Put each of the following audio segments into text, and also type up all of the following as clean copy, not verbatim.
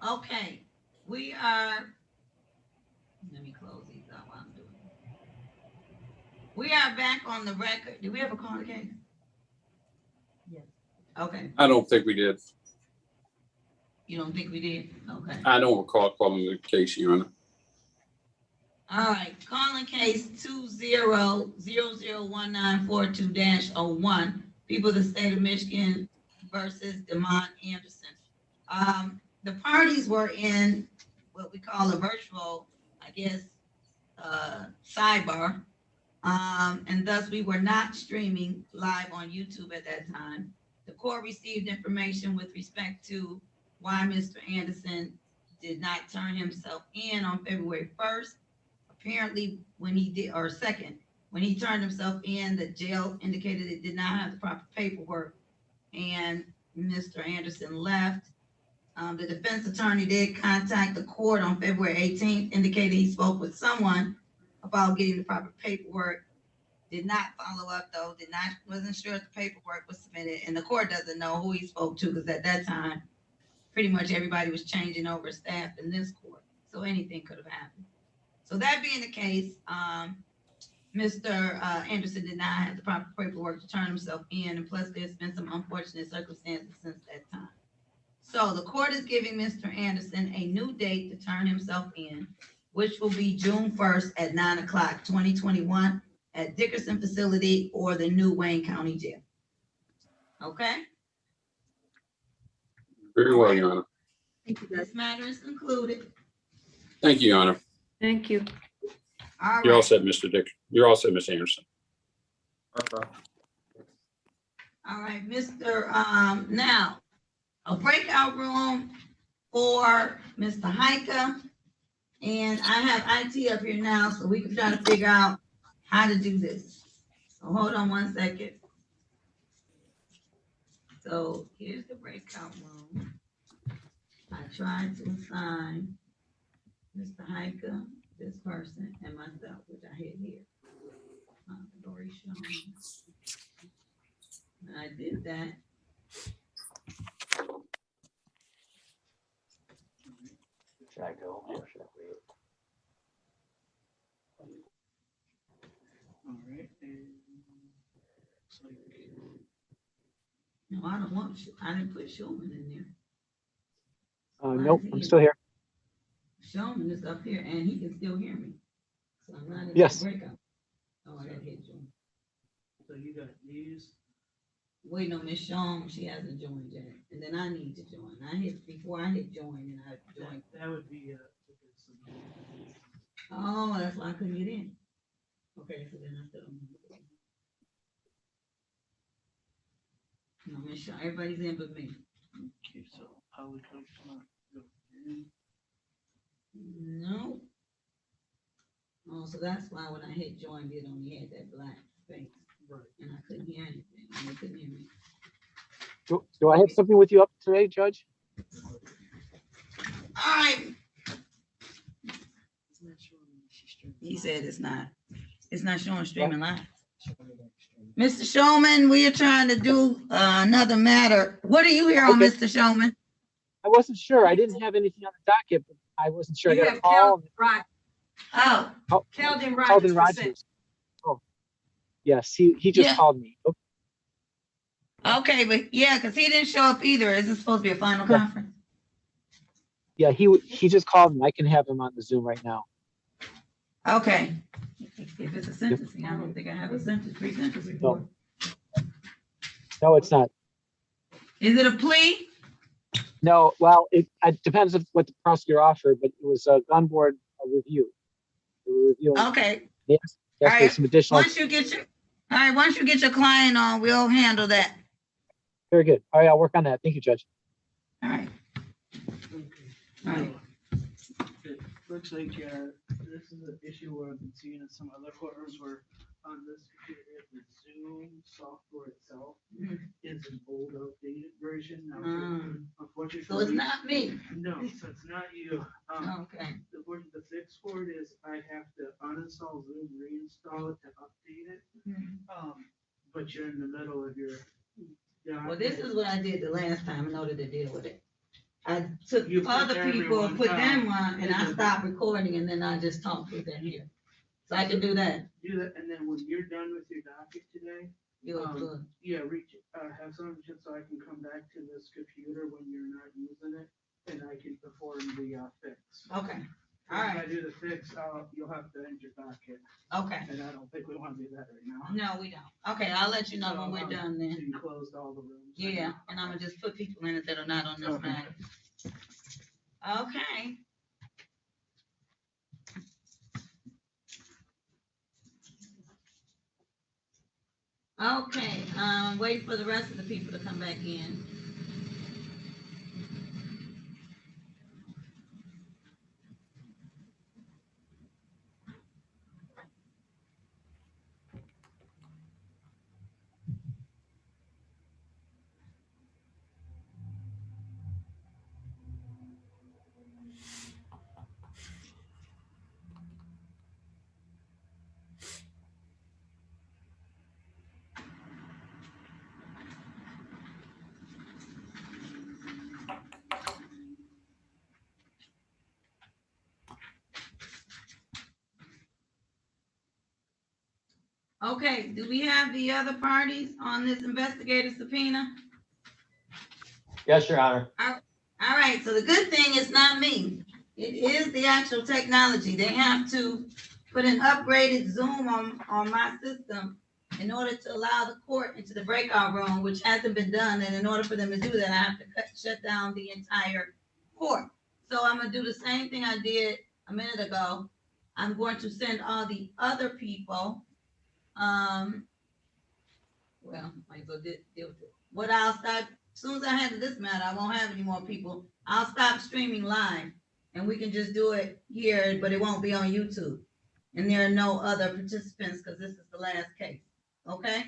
Okay, we are. Let me close these out while I'm doing it. We are back on the record. Do we have a call case? Yes. Okay. I don't think we did. You don't think we did? Okay. I don't recall calling the case, Your Honor. All right. Calling case 20001942-01. People of the state of Michigan versus Demont Anderson. The parties were in what we call a virtual, I guess, sidebar. And thus we were not streaming live on YouTube at that time. The court received information with respect to why Mr. Anderson did not turn himself in on February 1st. Apparently, when he did, or second, when he turned himself in, the jail indicated it did not have the proper paperwork, and Mr. Anderson left. The defense attorney did contact the court on February 18th, indicated he spoke with someone about getting the proper paperwork. Did not follow up though, wasn't sure if the paperwork was submitted, and the court doesn't know who he spoke to because at that time, pretty much everybody was changing over staff in this court, so anything could have happened. So that being the case, Mr. Anderson did not have the proper paperwork to turn himself in, and plus there's been some unfortunate circumstances since that time. So the court is giving Mr. Anderson a new date to turn himself in, which will be June 1st at 9 o'clock, 2021 at Dickerson Facility or the new Wayne County Jail. Okay? Very well, Your Honor. Thank you. This matter is concluded. Thank you, Your Honor. Thank you. All right. You're all set, Mr. Dick. You're all set, Ms. Anderson. All right, Mr. Now, a breakout room for Mr. Hiker. And I have IT up here now, so we can try to figure out how to do this. So hold on one second. So here's the breakout room. I tried to assign Mr. Hiker, this person, and myself, which I hit here. Dory Sean. I did that. Should I go or should I wait? All right. No, I don't want, I didn't put Shulman in there. Nope, I'm still here. Shulman is up here and he can still hear me. So I'm not in Yes. the breakout. Oh, I gotta hit join. So you got these. Wait, no, Miss Shawn, she hasn't joined yet. And then I need to join. Before I hit join and I joined. That would be Oh, that's why I couldn't get in. Okay, so then I still. No, Miss Shawn, everybody's in but me. okay. So how would folks not go in? No. Oh, so that's why when I hit join, it only had that black space. Right. And I couldn't hear anything. And they couldn't hear me. Do I have something with you up today, Judge? All right. He said it's not showing streaming live. Mr. Showman, we are trying to do another matter. What do you hear on Okay. Mr. Showman? I wasn't sure. I didn't have anything on the docket, but I wasn't sure. I got a call. Oh, Oh, Keldon Keldon Rogers. Oh, yes, he just Yeah. called me. Okay. okay, but yeah, because he didn't show up either. Is it supposed to be a final Yeah. conference? Yeah, he just called me. I can have him on the Zoom right now. Okay. If it's a sentencing, I don't think I have a pre-sentence report. No, it's not. Is it a plea? No, well, it depends on what the prosecutor offered, but it was a gun board review. We were reviewing. Okay. Yes, All there's right. some additional. Once you get your client on, we'll handle that. Very good. All right, I'll work on that. Thank you, Judge. All right. Okay. All right. It looks like this is an issue where I've been seeing in some other courtrooms where on this computer, the Zoom software itself is an old, outdated version. Now, unfortunately, So it's not me. No, so it's not you. Okay. The fix for it is I have to uninstall Zoom, reinstall it to update it. But you're in the middle of your. Well, this is what I did the last time in order to deal with it. I took You put other people and put them everyone on, and I on. stopped recording, and then I just talked with them here. So I can do that. Do that, and then when you're done with your docket today, You're good. yeah, have someone just so I can come back to this computer when you're not using it, and I can perform the fix. Okay, all If I right, do the fix, you'll have to enter docket, okay. and I don't think we wanna do that right now. No, we don't. Okay, I'll let you know when we're done So then. you closed all the rooms? Yeah, and I'm gonna just put people in it that are not on this Okay. matter. Okay. Okay, wait for the rest of the people to come back in. Okay, do we have the other parties on this investigative subpoena? Yes, Your Honor. All right, so the good thing is not me. It is the actual technology. They have to put an upgraded Zoom on my system in order to allow the court into the breakout room, which hasn't been done. And in order for them to do that, I have to shut down the entire court. So I'm gonna do the same thing I did a minute ago. I'm going to send all the other people, well, might as well deal with it. What I'll start, as soon as I handle this matter, I won't have any more people. I'll stop streaming live and we can just do it here, but it won't be on YouTube. And there are no other participants because this is the last case. Okay?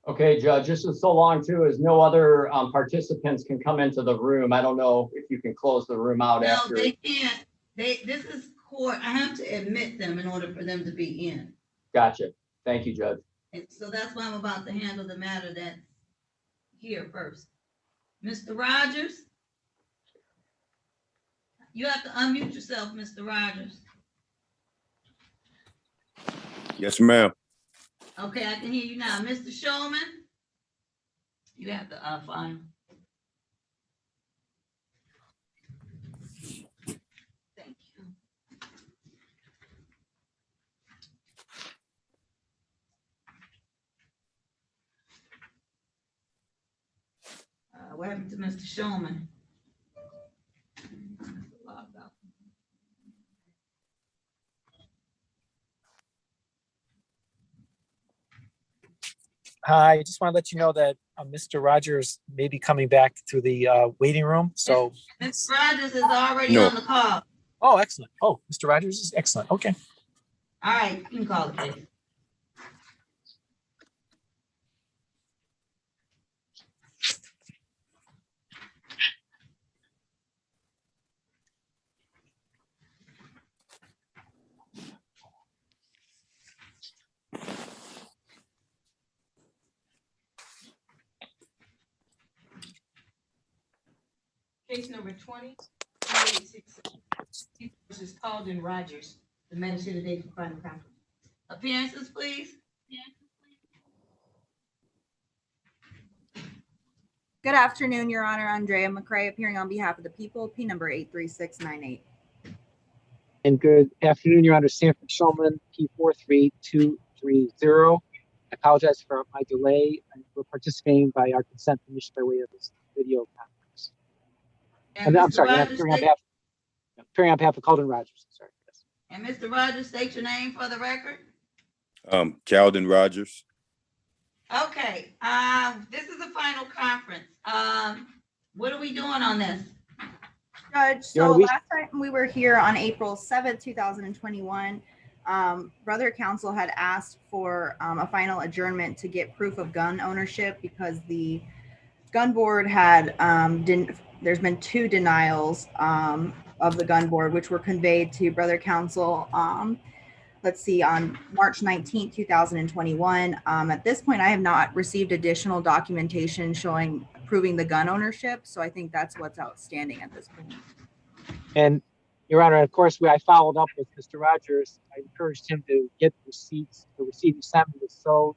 Okay, Judge, this is so long too, as no other participants can come into the room. I don't know if you can close the room out No, after. they can't. This is court. I have to admit them in order for them to be in. Gotcha. Thank you, Judge. And so that's why I'm about to handle the matter that's here first. Mr. Rogers? You have to unmute yourself, Mr. Rogers. Yes, ma'am. Okay, I can hear you now. Mr. Shulman? You have to file. Thank you. What happened to Mr. Shulman? Logged out. Hi, I just want to let you know that Mr. Rogers may be coming back to the waiting room. So, Mr. Rogers is already No. on the call. oh, excellent. Oh, Mr. Rogers is excellent. Okay. All right, you can call the case. Case number 20-2866 versus Calden Rogers, the matter set today for final conference. Appearances, please. Good afternoon, Your Honor. Andrea McCray appearing on behalf of the people, P number 83698. And good afternoon, Your Honor. Sanford Shulman, P43230. I apologize for my delay. We're participating by our consent permission by way of this video conference. And I'm Mr. sorry, I'm Rogers appearing on behalf of Calden Rogers. Sorry. Yes. And Mr. Rogers, state your name for the record. Calden Rogers. Okay, this is the final conference. What are we doing on this? Judge, Your so Honor, last time we were here on April 7th, 2021, Brother Counsel had asked for a final adjournment to get proof of gun ownership because the gun board had, there's been 2 denials of the gun board, which were conveyed to Brother Counsel, let's see, on March 19th, 2021. At this point, I have not received additional documentation showing proving the gun ownership. So I think that's what's outstanding at this point. And Your Honor, of course, I followed up with Mr. Rogers. I encouraged him to get receipts. The receipt he sent me was so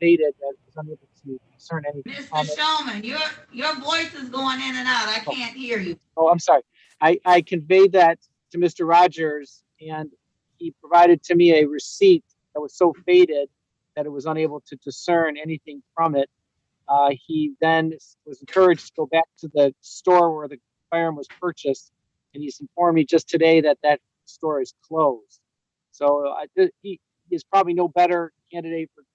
dated that I was unable to discern anything from Mr. it. Showman, your voice is going in and out. I can't hear you. Oh, I'm sorry. I conveyed that to Mr. Rogers, and he provided to me a receipt that was so faded that it was unable to discern anything from it. He then was encouraged to go back to the store where the firearm was purchased, and he's informed me just today that that store is closed. So he is probably no better candidate for the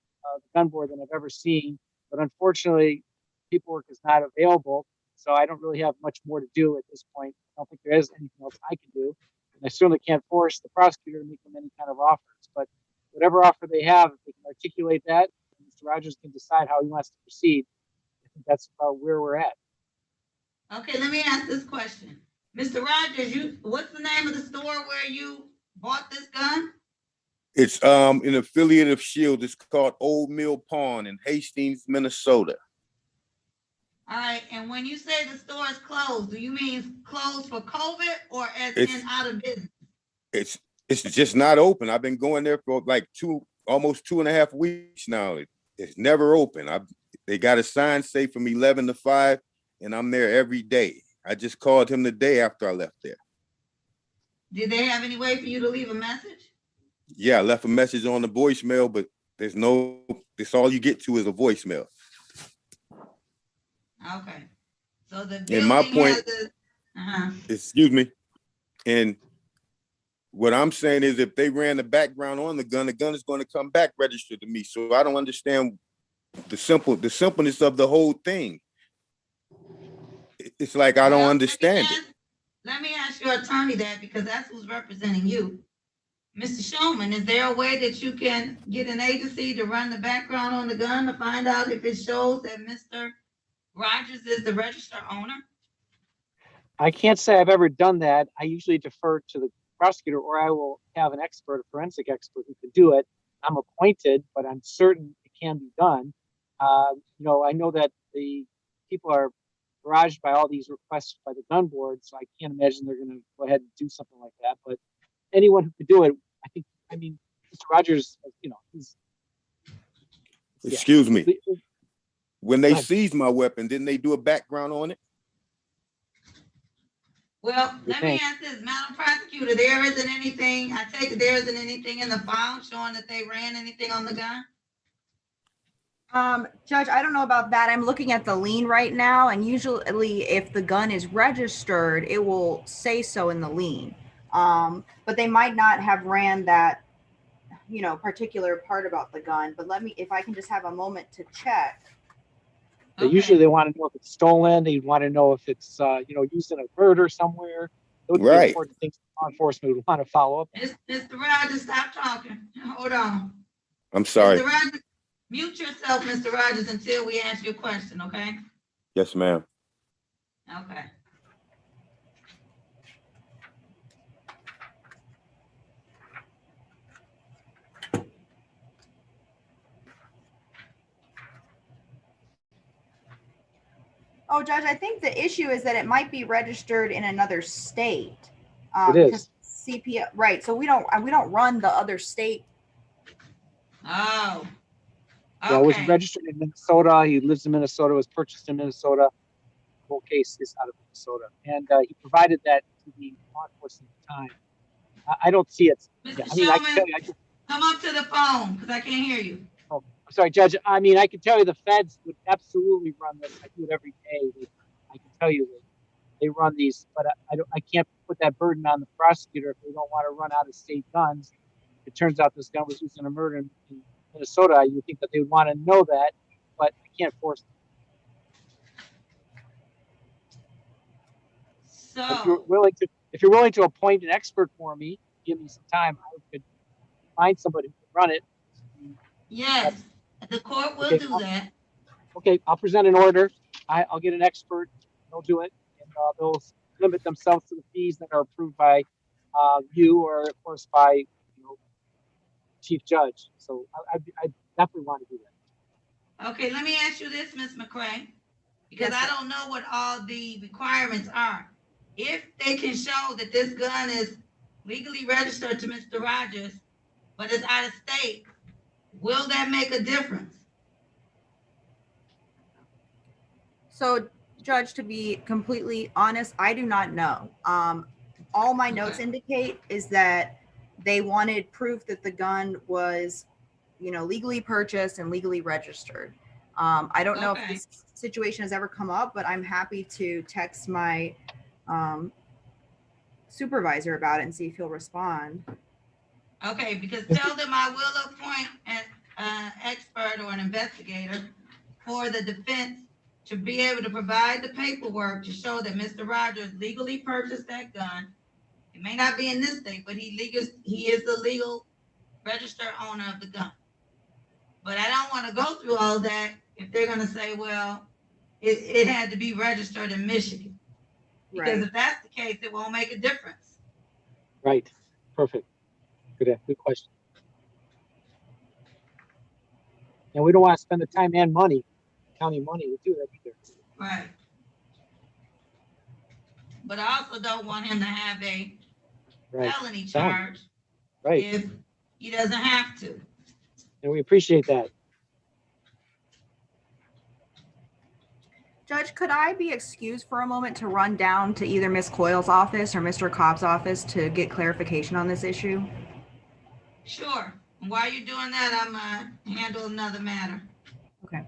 gun board than I've ever seen. But unfortunately, paperwork is not available, so I don't really have much more to do at this point. I don't think there is anything else I can do. And I certainly can't force the prosecutor to make them any kind of offers. But whatever offer they have, if they can articulate that, Mr. Rogers can decide how he wants to proceed. I think that's about where we're at. Okay, let me ask this question. Mr. Rogers, what's the name of the store where you bought this gun? It's an affiliate of Shield. It's called Old Mill Pawn in Hastings, Minnesota. All right, and when you say the store is closed, do you mean closed for COVID or as It's- in out of business? It's just not open. I've been going there for like almost 2.5 weeks now. It's never open. They got a sign say from 11 to 5, and I'm there every day. I just called him the day after I left there. Did they have any way for you to leave a message? Yeah, I left a message on the voicemail, but it's all you get to is a voicemail. Okay. So the And my building point, has excuse me, and what I'm saying is if they ran the background on the gun is going to come back registered to me. So I don't understand the simpleness of the whole thing. It's like I don't understand it. Let me ask your attorney that, because that's who's representing you. Mr. Showman, is there a way that you can get an agency to run the background on the gun to find out if it shows that Mr. Rogers is the registered owner? I can't say I've ever done that. I usually defer to the prosecutor, or I will have an expert, a forensic expert who can do it. I'm appointed, but I'm certain it can be done. I know that the people are barraged by all these requests by the gun board, so I can't imagine they're going to go ahead and do something like that. But anyone who could do it, Mr. Rogers, he's. Excuse me. When they Go ahead. seized my weapon, didn't they do a background on it? Well, let me ask this, Madam Prosecutor, there isn't anything, I take it there isn't anything in the file showing that they ran anything on the gun? Judge, I don't know about that. I'm looking at the lien right now, and usually if the gun is registered, it will say so in the lien. But they might not have ran that, particular part about the gun. But if I can just have a moment to check. Usually they want to know if it's stolen. They want to know if it's, used in a murder somewhere. Those are the important things law enforcement would want to follow up on. Mr. Rogers, stop talking. Hold on. I'm sorry. Mr. Rogers, mute yourself, Mr. Rogers, until we ask you a question, okay? Yes, ma'am. Okay. Oh, Judge, I think the issue is that it might be registered in another state. It is. CPS, right? So we don't run the other state. Oh. Okay. Yeah, it was registered in Minnesota. He lives in Minnesota. It was purchased in Minnesota. The whole case is out of Minnesota, and he provided that to the law enforcement at the time. I don't see it. Mr. I can tell you. Come up to the phone because I can't hear you. Oh, I'm sorry, Judge. I can tell you the feds would absolutely run this. I do it every day. I can tell you that they run these, but I can't put that burden on the prosecutor if they don't want to run out of state guns. If it turns out this gun was used in a murder in Minnesota, you would think that they would want to know that, but I can't force them. So if you're willing to appoint an expert for me, give me some time, I could find somebody who can run it. yes, the court will do that. Okay, I'll present an order. I'll get an expert. They'll do it, and they'll limit themselves to the fees that are approved by you, or of course by chief judge. So I definitely want to do that. Okay, let me ask you this, Ms. McCray. Because Yes, I sir. don't know what all the requirements are. If they can show that this gun is legally registered to Mr. Rogers, but it's out of state, will that make a difference? So, Judge, to be completely honest, I do not know. All my notes Okay. indicate is that they wanted proof that the gun was, legally purchased and legally registered. I don't know if Okay. this situation has ever come up, but I'm happy to text my supervisor about it and see if he'll respond. Okay, because tell them I will appoint an expert or an investigator for the defense to be able to provide the paperwork to show that Mr. Rogers legally purchased that gun. It may not be in this state, but he is the legal registered owner of the gun. But I don't want to go through all that if they're gonna say, well, it had to be registered in Michigan. Because Right. if that's the case, it won't make a difference. Right. Perfect. Good question. And we don't want to spend the time and money, county money to do that either. Right. But I also don't want him to have a Right. felony Felony. charge Right. if he doesn't have to. And we appreciate that. Judge, could I be excused for a moment to run down to either Ms. Coyle's office or Mr. Cobb's office to get clarification on this issue? Sure. And while you're doing that, I'm gonna handle another matter. Okay.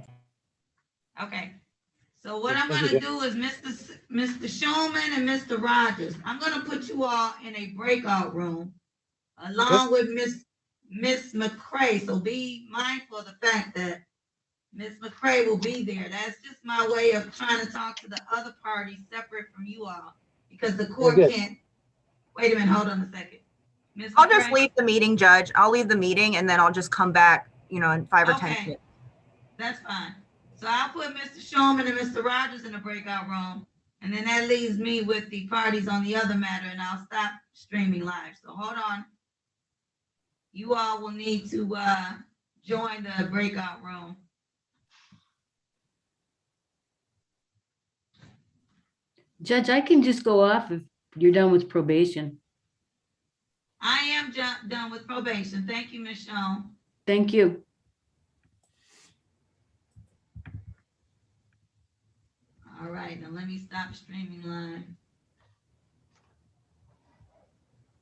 Okay. So what Yes, I'm thank you, gonna Judge. do is Mr. Shulman and Mr. Rogers, I'm gonna put you all in a breakout room along with Miss McCray. So be mindful of the fact that Miss McCray will be there. That's just my way of trying to talk to the other parties separate from you all, because the court good. can't. Wait a minute, hold on a second. Ms. I'll just McCray? leave the meeting, Judge. I'll leave the meeting and then I'll just come back, in 5 or 10 Okay. minutes. That's fine. So I'll put Mr. Shulman and Mr. Rogers in the breakout room, and then that leaves me with the parties on the other matter, and I'll stop streaming live. So hold on. You all will need to join the breakout room. Judge, I can just go off if you're done with probation. I am done with probation. Thank you, Ms. Schoen. Thank you. All right, now let me stop streaming live.